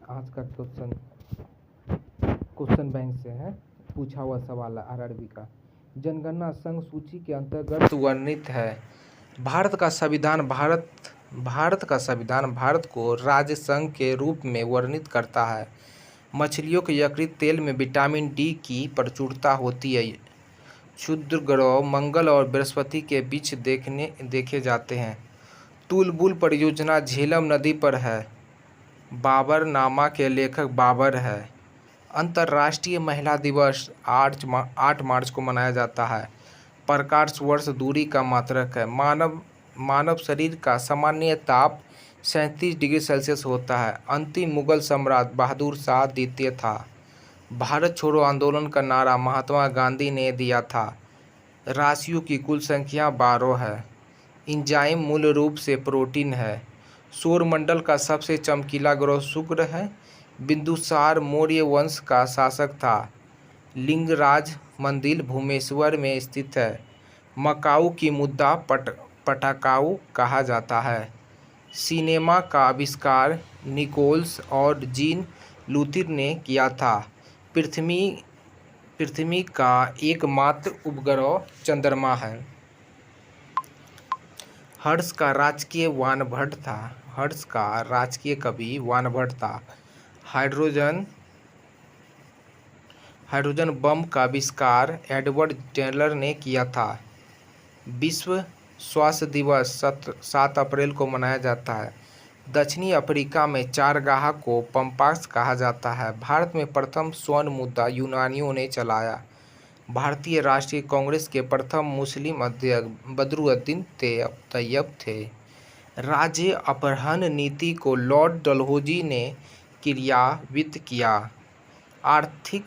आज का question bank से है, पूछा हुआ सवाल है आरआरबी का। जनगणना संघ सूची के अंतर्गत वर्णित है। भारत का संविधान भारत को राज्य संघ के रूप में वर्णित करता है। मछलियों के यकृत तेल में विटामिन डी की प्रचुरता होती है। क्षुद्र ग्रह मंगल और बृहस्पति के बीच देखे जाते हैं। तुलबुल परियोजना झेलम नदी पर है। बाबरनामा के लेखक बाबर है। अंतर्राष्ट्रीय महिला दिवस 8 मार्च को मनाया जाता है। प्रकाश वर्ष दूरी का मात्रक है। मानव शरीर का सामान्य ताप 37 डिग्री सेल्सियस होता है। अंतिम मुगल सम्राट बहादुर शाह द्वितीय था। भारत छोड़ो आंदोलन का नारा महात्मा गांधी ने दिया था। राशियों की कुल संख्या 12 है। एंजाइम मूल रूप से प्रोटीन है। सौरमंडल का सबसे चमकीला ग्रह शुक्र है। बिंदुसार मौर्य वंश का शासक था। लिंगराज मंदिर भुवनेश्वर में स्थित है। मकाऊ की मुद्रा पटाकाऊ कहा जाता है। सिनेमा का आविष्कार निकोल्स और जीन लूथिर ने किया था। पृथ्वी का एकमात्र उपग्रह चंद्रमा है। हर्ष का राजकीय कवि वानभट्ट था। हाइड्रोजन बम का आविष्कार एडवर्ड टेलर ने किया था। विश्व स्वास्थ्य दिवस 7 अप्रैल को मनाया जाता है। दक्षिणी अफ्रीका में चारगाह को पंपास कहा जाता है। भारत में प्रथम स्वर्ण मुद्रा यूनानियों ने चलाया। भारतीय राष्ट्रीय कांग्रेस के प्रथम मुस्लिम अध्यक्ष बदरुद्दीन तैयब थे। राज्य अपहरण नीति को लॉर्ड डलहौजी ने क्रियान्वित किया। आर्थिक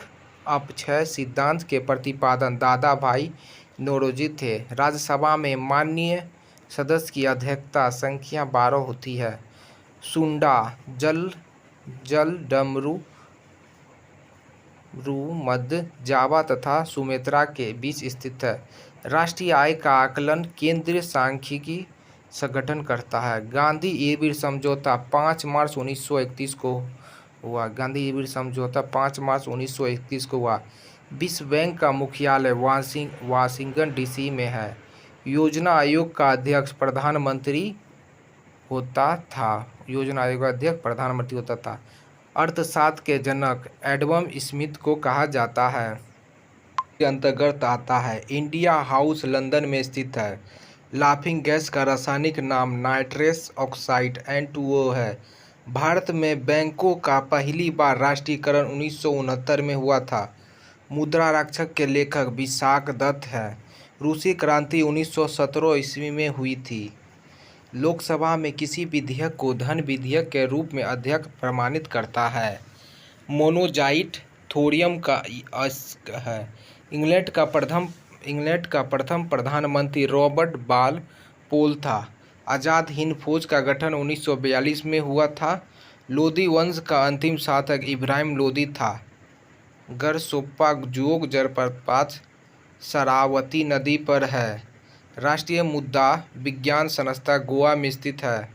अपक्षय सिद्धांत के प्रतिपादन दादा भाई नौरोजी थे। राज्यसभा में माननीय सदस्य की अध्यक्षता संख्या 12 होती है। सुंडा जलडमरू मध्य जावा तथा सुमेत्रा के बीच स्थित है। राष्ट्रीय आय का आकलन केंद्रीय सांख्यिकी संगठन करता है। गांधी इरविन समझौता 5 मार्च 1931 को हुआ। गांधी इरविन समझौता 5 मार्च 1931 को हुआ। विश्व बैंक का मुख्यालय वाशिंगटन डीसी में है। योजना आयोग का अध्यक्ष प्रधानमंत्री होता था। अर्थशास्त्र के जनक एडम स्मिथ को कहा जाता है। के अंतर्गत आता है। इंडिया हाउस लंदन में स्थित है। लाफिंग गैस का रासायनिक नाम नाइट्रस ऑक्साइड N2O है। भारत में बैंकों का पहली बार राष्ट्रीयकरण 1969 में हुआ था। मुद्रा रक्षक के लेखक विशाख दत्त है। रूसी क्रांति 1917 ईस्वी में हुई थी। लोकसभा में किसी विधेयक को धन विधेयक के रूप में अध्यक्ष प्रमाणित करता है। मोनोजाइट थोरियम का है। इंग्लैंड का प्रथम प्रधानमंत्री रॉबर्ट बाल पोल था। आज़ाद हिंद फौज का गठन 1942 में हुआ था। लोदी वंश का अंतिम शासक इब्राहिम लोदी था। गरसोप्पा जोग जलप्रपात शरावती नदी पर है। राष्ट्रीय मृदा विज्ञान संस्थान गोवा में स्थित है।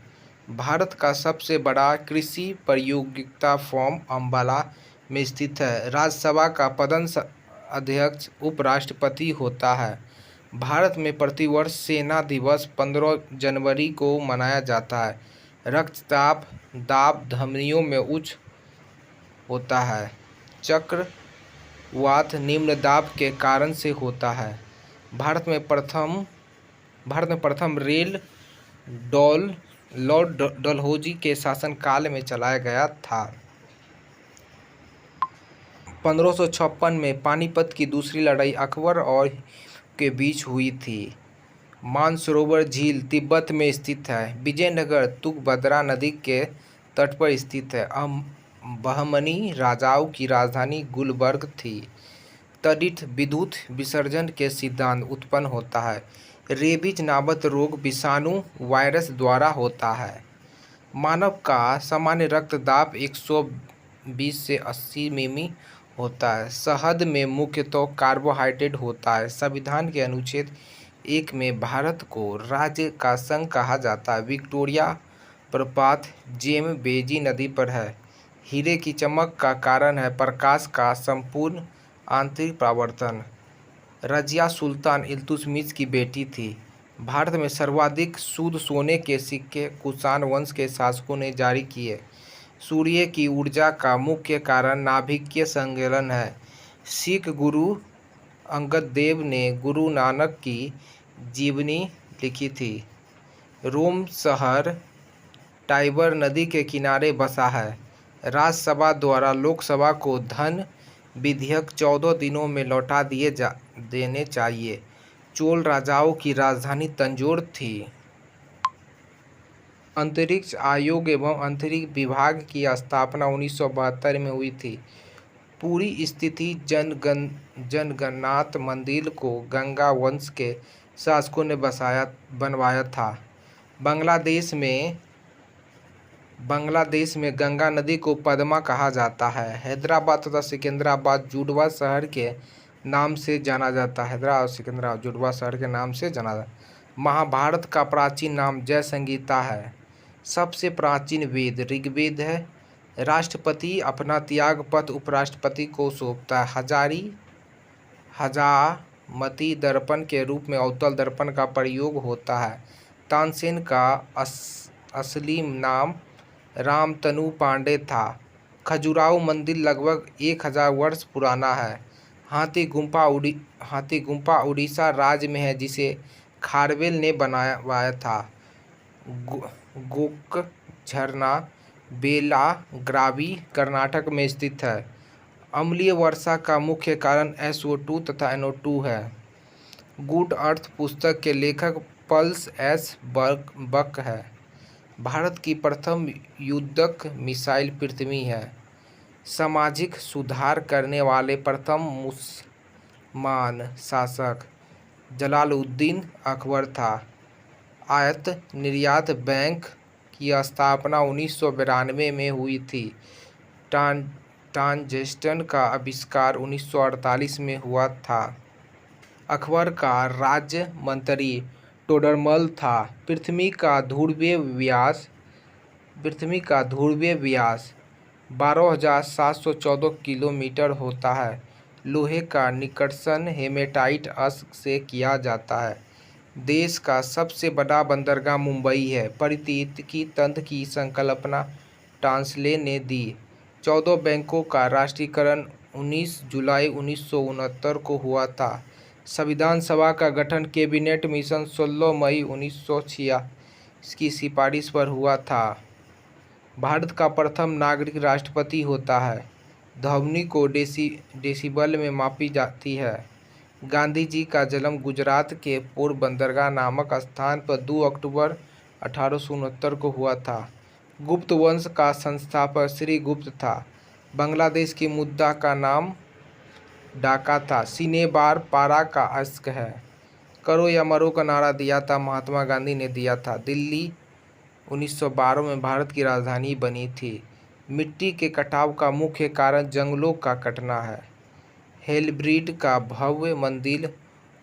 भारत का सबसे बड़ा कृषि प्रौद्योगिकी फर्म अम्बाला में स्थित है। राज्यसभा का पदस्थ अध्यक्ष उपराष्ट्रपति होता है। भारत में प्रतिवर्ष सेना दिवस 15 जनवरी को मनाया जाता है। रक्तचाप दाब धमनियों में उच्च होता है। चक्रवात निम्न दाब के कारण से होता है। भारत में प्रथम रेल लॉर्ड डलहौजी के शासनकाल में चलाया गया था। 1556 में पानीपत की दूसरी लड़ाई अकबर और के बीच हुई थी। मानसरोवर झील तिब्बत में स्थित है। विजयनगर तुंगभद्रा नदी के तट पर स्थित है। बहमनी राजाओं की राजधानी गुलबर्ग थी। तड़ित विद्युत विसर्जन के सिद्धांत उत्पन्न होता है। रेबीज नामक रोग विषाणु वायरस द्वारा होता है। मानव का सामान्य रक्तदाब 120 से 80 मिमी होता है। शहद में मुख्यतः कार्बोहाइड्रेट होता है। संविधान के अनुच्छेद 1 में भारत को राज्य का संघ कहा जाता है। विक्टोरिया प्रपात जेम्बेजी नदी पर है। हीरे की चमक का कारण है प्रकाश का संपूर्ण आंतरिक परावर्तन। रजिया सुल्तान इल्तुतमिश की बेटी थी। भारत में सर्वाधिक शुद्ध सोने के सिक्के कुषाण वंश के शासकों ने जारी किए। सूर्य की ऊर्जा का मुख्य कारण नाभिकीय संलयन है। सिख गुरु अंगद देव ने गुरु नानक की जीवनी लिखी थी। रोम शहर टाइबर नदी के किनारे बसा है। राज्यसभा द्वारा लोकसभा को धन विधेयक 14 दिनों में लौटा देने चाहिए। चोल राजाओं की राजधानी तंजौर थी। अंतरिक्ष आयोग एवं अंतरिक्ष विभाग की स्थापना 1972 में हुई थी। पूरी स्थिति जनगणनाथ मंदिर को गंगा वंश के शासकों ने बनवाया था। बांग्लादेश में गंगा नदी को पद्मा कहा जाता है। हैदराबाद तथा सिकंदराबाद जुड़वा शहर के नाम से जाना जाता है। हैदराबाद और सिकंदराबाद जुड़वा शहर के नाम से जाना जाता है। महाभारत का प्राचीन नाम जय संहिता है। सबसे प्राचीन वेद ऋग्वेद है। राष्ट्रपति अपना त्याग पत्र उपराष्ट्रपति को सौंपता है। हजामती दर्पण के रूप में अवतल दर्पण का प्रयोग होता है। तानसेन का असली नाम रामतनु पांडे था। खजुराहो मंदिर लगभग 1000 वर्ष पुराना है। हाथी गुम्फा उड़ीसा राज्य में है, जिसे खारवेल ने बनवाया था। गोक झरना बेलाग्रावी कर्नाटक में स्थित है। अम्लीय वर्षा का मुख्य कारण SO2 तथा NO2 है। गुड अर्थ पुस्तक के लेखक पल्स एस बक है। भारत की प्रथम युद्धक मिसाइल पृथ्वी है। सामाजिक सुधार करने वाले प्रथम मुसलमान शासक जलालुद्दीन अकबर था। आयात निर्यात बैंक की स्थापना 1992 में हुई थी। टंगस्टन का आविष्कार 1948 में हुआ था। अकबर का राज्य मंत्री टोडरमल था। पृथ्वी का ध्रुवीय व्यास 12,714 किलोमीटर होता है। लोहे का निष्कर्षण हेमेटाइट अयस्क से किया जाता है। देश का सबसे बड़ा बंदरगाह मुंबई है। पारिस्थितिकी तंत्र की संकल्पना टांसले ने दी। 14 बैंकों का राष्ट्रीयकरण 19 जुलाई 1969 को हुआ था। संविधान सभा का गठन कैबिनेट मिशन 16 मई 1946 की सिफारिश पर हुआ था। भारत का प्रथम नागरिक राष्ट्रपति होता है। ध्वनि को डेसिबल में मापी जाती है। गांधी जी का जन्म गुजरात के पोरबंदरगाह नामक स्थान पर 2 अक्टूबर 1869 को हुआ था। गुप्त वंश का संस्थापक श्री गुप्त था। बांग्लादेश की मुद्रा का नाम डाका था। सीने बार पारा का अश्क है। करो या मरो का नारा दिया था महात्मा गांधी ने दिया था। दिल्ली 1912 में भारत की राजधानी बनी थी। मिट्टी के कटाव का मुख्य कारण जंगलों का कटना है। हेलब्रिड का भव्य मंदिर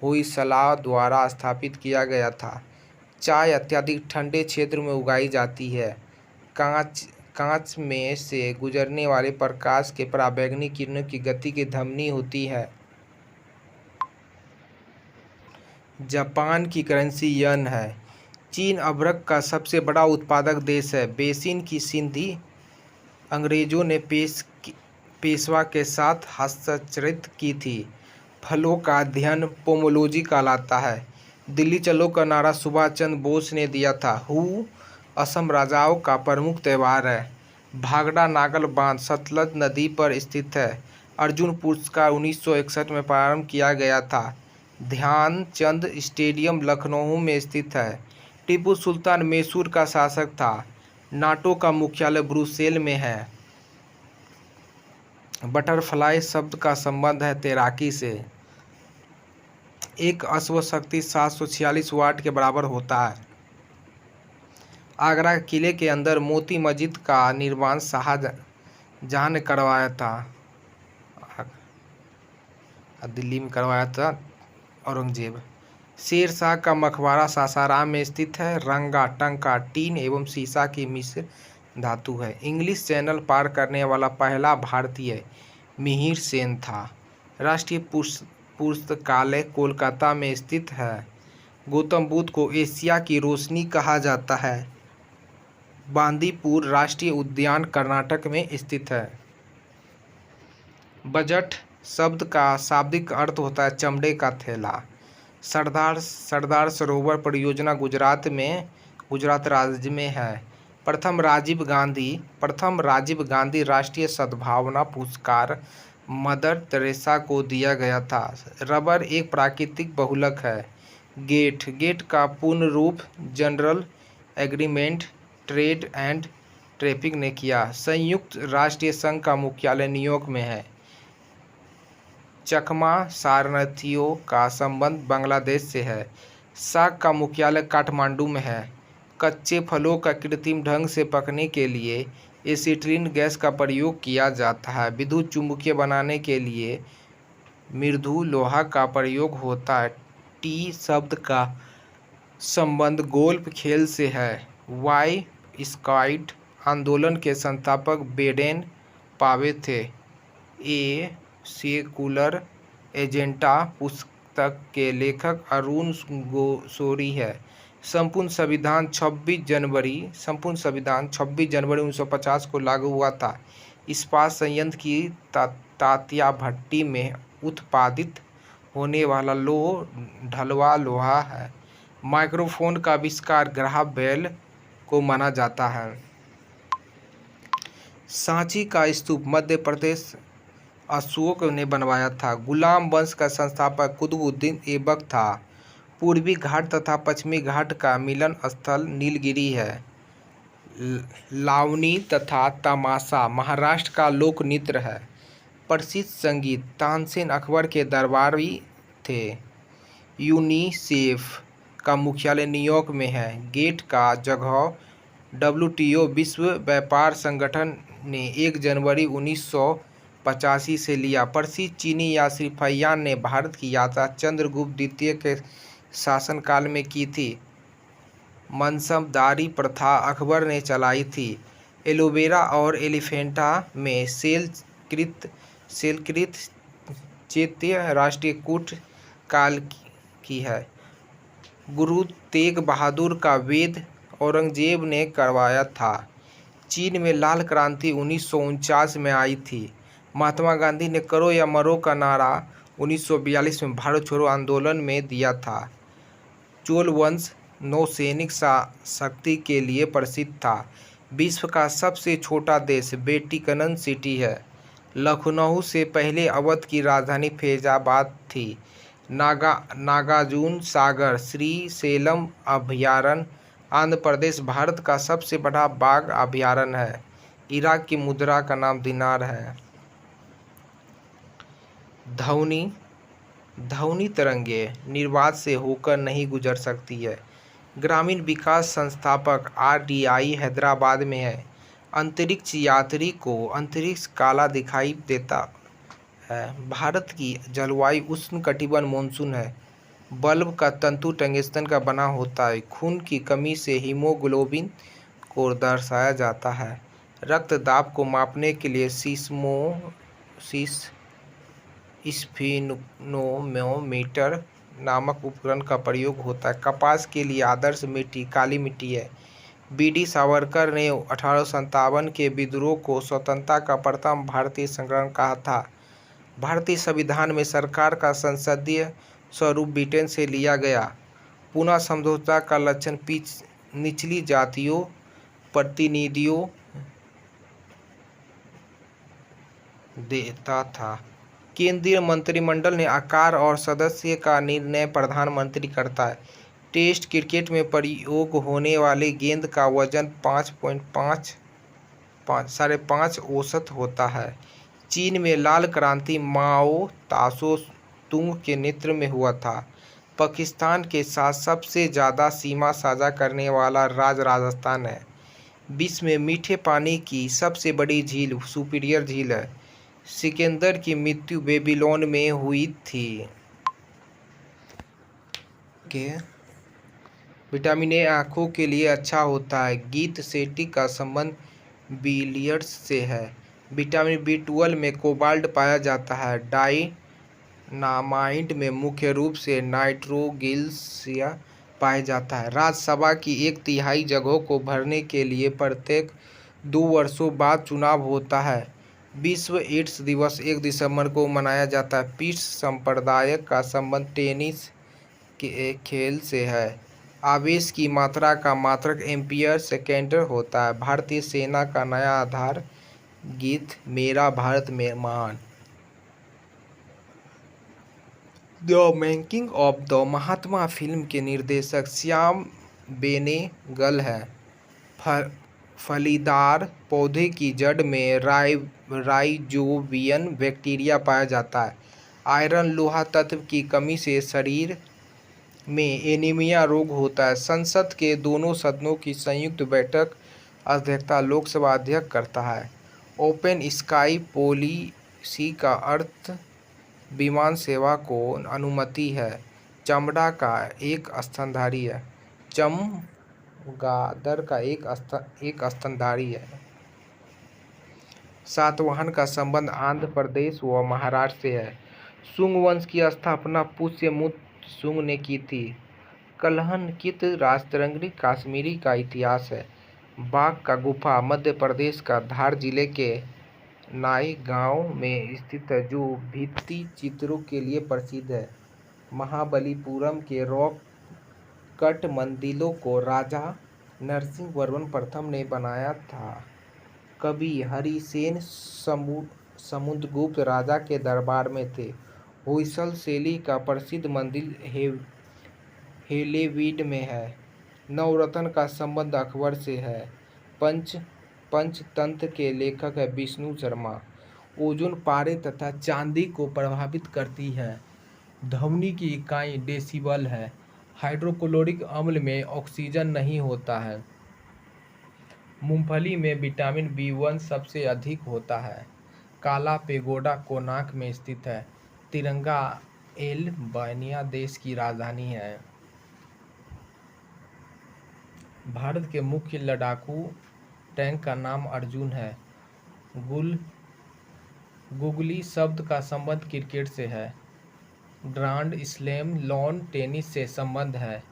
होयसला द्वारा स्थापित किया गया था। चाय अत्यधिक ठंडे क्षेत्र में उगाई जाती है। कांच में से गुजरने वाले प्रकाश के पराबैंगनी किरणों की गति की धमनी होती है। जापान की करेंसी येन है। चीन अभ्रक का सबसे बड़ा उत्पादक देश है। बेसिन की संधि अंग्रेजों ने पेशवा के साथ हस्ताक्षरित की थी। फलों का अध्ययन पोमोलॉजी कहलाता है। दिल्ली चलो का नारा सुभाष चंद्र बोस ने दिया था। हू असम राजाओं का प्रमुख त्यौहार है। भाखड़ा नागल बांध सतलज नदी पर स्थित है। अर्जुन पुरस्कार 1961 में प्रारंभ किया गया था। ध्यानचंद स्टेडियम लखनऊ में स्थित है। टीपू सुल्तान मैसूर का शासक था। नाटो का मुख्यालय ब्रुसेल में है। बटरफ्लाई शब्द का संबंध है तैराकी से। एक अश्वशक्ति 746 वाट के बराबर होता है। आगरा किले के अंदर मोती मस्जिद का निर्माण शाहजहां ने करवाया था। दिल्ली में करवाया था औरंगजेब। शेर शाह का मकबरा सासाराम में स्थित है। रंगा टंका टीन एवं शीशा की मिश्र धातु है। इंग्लिश चैनल पार करने वाला पहला भारतीय मिहिर सेन था। राष्ट्रीय पुस्तकालय कोलकाता में स्थित है। गौतम बुद्ध को एशिया की रोशनी कहा जाता है। बांदीपुर राष्ट्रीय उद्यान कर्नाटक में स्थित है। बजट शब्द का शाब्दिक अर्थ होता है चमड़े का थैला। सरदार सरोवर परियोजना गुजरात राज्य में है। प्रथम राजीव गांधी राष्ट्रीय सद्भावना पुरस्कार मदर तेरेसा को दिया गया था। रबर एक प्राकृतिक बहुलक है। गेट का पूर्ण रूप general agreement trade and traffic ने किया। संयुक्त राष्ट्र संघ का मुख्यालय न्यूयॉर्क में है। चकमा शरणार्थियों का संबंध बांग्लादेश से है। साग का मुख्यालय काठमांडू में है। कच्चे फलों का कृत्रिम ढंग से पकने के लिए एसिटिलीन गैस का प्रयोग किया जाता है। विद्युत चुम्बकीय बनाने के लिए मृदु लोहा का प्रयोग होता है। टी शब्द का संबंध गोल्फ खेल से है। वाई स्काउट आंदोलन के संस्थापक बेडेन पावे थे। ए सेकुलर एजेंडा पुस्तक के लेखक अरुण गोस्वामी है। संपूर्ण संविधान 26 जनवरी 1950 को लागू हुआ था। इस्पात संयंत्र की तात्या भट्टी में उत्पादित होने वाला ढलवा लोहा है। माइक्रोफोन का आविष्कार ग्राहम बेल को माना जाता है। सांची का स्तूप मध्य प्रदेश अशोक ने बनवाया था। गुलाम वंश का संस्थापक कुतुबुद्दीन ऐबक था। पूर्वी घाट तथा पश्चिमी घाट का मिलन स्थल नीलगिरी है। लावनी तथा तमाशा महाराष्ट्र का लोक नृत्य है। प्रसिद्ध संगीत तानसेन अकबर के दरबारी थे। यूनिसेफ का मुख्यालय न्यूयॉर्क में है। गेट का जगह WTO विश्व व्यापार संगठन ने 1 जनवरी 1985 से लिया। प्रसिद्ध चीनी यात्री फैयान ने भारत की यात्रा चंद्रगुप्त द्वितीय के शासनकाल में की थी। मनसबदारी प्रथा अकबर ने चलाई थी। एलोवेरा और एलिफेंटा में सेलकृत चैत्य राष्ट्रीय कूट काल की है। गुरु तेग बहादुर का वध औरंगजेब ने करवाया था। चीन में लाल क्रांति 1949 में आई थी। महात्मा गांधी ने करो या मरो का नारा 1942 में भारत छोड़ो आंदोलन में दिया था। चोल वंश नौसैनिक शक्ति के लिए प्रसिद्ध था। विश्व का सबसे छोटा देश वेटिकन सिटी है। लखनऊ से पहले अवध की राजधानी फैजाबाद थी। नागार्जुन सागर श्रीशैलम अभयारण्य आंध्र प्रदेश भारत का सबसे बड़ा बाघ अभयारण्य है। इराक की मुद्रा का नाम दिनार है। ध्वनि तरंगे निर्वात से होकर नहीं गुजर सकती है। ग्रामीण विकास संस्थापक RDI हैदराबाद में है। अंतरिक्ष यात्री को अंतरिक्ष काला दिखाई देता है। भारत की जलवायु उष्णकटिबंध मानसून है। बल्ब का तंतु टंगस्टन का बना होता है। खून की कमी से हीमोग्लोबिन को दर्शाया जाता है। रक्तदाब को मापने के लिए स्फिनोमीटर नामक उपकरण का प्रयोग होता है। कपास के लिए आदर्श मिट्टी काली मिट्टी है। BD सावरकर ने 1857 के विद्रोह को स्वतंत्रता का प्रथम भारतीय संग्राम कहा था। भारतीय संविधान में सरकार का संसदीय स्वरूप ब्रिटेन से लिया गया। पुनः समझौता का लक्षण निचली जातियों प्रतिनिधियों देता था। केंद्रीय मंत्रिमंडल ने आकार और सदस्य का निर्णय प्रधानमंत्री करता है। टेस्ट क्रिकेट में प्रयोग होने वाले गेंद का वजन 5.5 औसत होता है। चीन में लाल क्रांति माओ तासो तुंग के नेतृत्व में हुआ था। पाकिस्तान के साथ सबसे ज़्यादा सीमा साझा करने वाला राज्य राजस्थान है। विश्व में मीठे पानी की सबसे बड़ी झील सुपीरियर झील है। सिकंदर की मृत्यु बेबीलोन में हुई थी। विटामिन A आँखों के लिए अच्छा होता है। गीत सेठी का संबंध बिलियर्ड्स से है। विटामिन B12 में कोबाल्ट पाया जाता है। डायनामाइट में मुख्य रूप से नाइट्रोग्लिसरीन पाया जाता है। राज्यसभा की 1/3 जगहों को भरने के लिए प्रत्येक 2 वर्षों बाद चुनाव होता है। विश्व एड्स दिवस 1 दिसंबर को मनाया जाता है। पीस संप्रदाय का संबंध टेनिस के खेल से है। आवेश की मात्रा का मात्रक एम्पीयर सेकेंड होता है। भारतीय सेना का नया आधार गीत मेरा भारत में महान। The making of the Mahatma film के निर्देशक श्याम बेनेगल हैं। फलीदार पौधे की जड़ में राइजोबियम बैक्टीरिया पाया जाता है। आयरन लोहा तत्व की कमी से शरीर में एनीमिया रोग होता है। संसद के दोनों सदनों की संयुक्त बैठक अध्यक्षता लोकसभा अध्यक्ष करता है। ओपन स्काई पॉलिसी का अर्थ विमान सेवा को अनुमति है। चमड़ा का एक स्तनधारी है। चमगादड़ का एक स्तनधारी है। सातवाहन का संबंध आंध्र प्रदेश व महाराष्ट्र से है। शुंग वंश की स्थापना पुष्यमुत्र शुंग ने की थी। कलहनकित राजतरंगी कश्मीरी का इतिहास है। बाघ का गुफा मध्य प्रदेश का धार जिले के नाई गांव में स्थित है, जो भित्ति चित्रों के लिए प्रसिद्ध है। महाबलीपुरम के रॉक कट मंदिरों को राजा नरसिंहवर्मन प्रथम ने बनाया था। कवि हरिसेन समुद्रगुप्त राजा के दरबार में थे। होयसल शैली का प्रसिद्ध मंदिर हेलेवीड में है। नवरत्न का संबंध अकबर से है। पंचतंत्र के लेखक है विष्णु शर्मा। ओजोन पारे तथा चांदी को प्रभावित करती है। ध्वनि की इकाई डेसिबल है। हाइड्रोक्लोरिक अम्ल में ऑक्सीजन नहीं होता है। मूंगफली में विटामिन B1 सबसे अधिक होता है। काला पेगोडा कोणार्क में स्थित है। तिरंगा एल्बानिया देश की राजधानी है। भारत के मुख्य लड़ाकू टैंक का नाम अर्जुन है। गुगली शब्द का संबंध क्रिकेट से है। ग्रांड स्लैम लॉन टेनिस से संबंध है।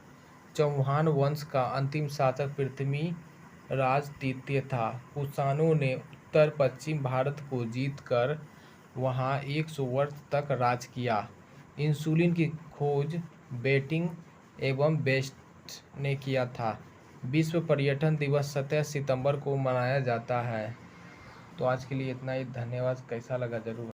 चौहान वंश का अंतिम शासक पृथ्वीराज तृतीय था। कुषाणों ने उत्तर पश्चिम भारत को जीतकर वहां 100 वर्ष तक राज किया। इंसुलिन की खोज बेंटिक एवं बेस्ट ने किया था। विश्व पर्यटन दिवस 17 सितंबर को मनाया जाता है। तो आज के लिए इतना ही। धन्यवाद। कैसा लगा जरूर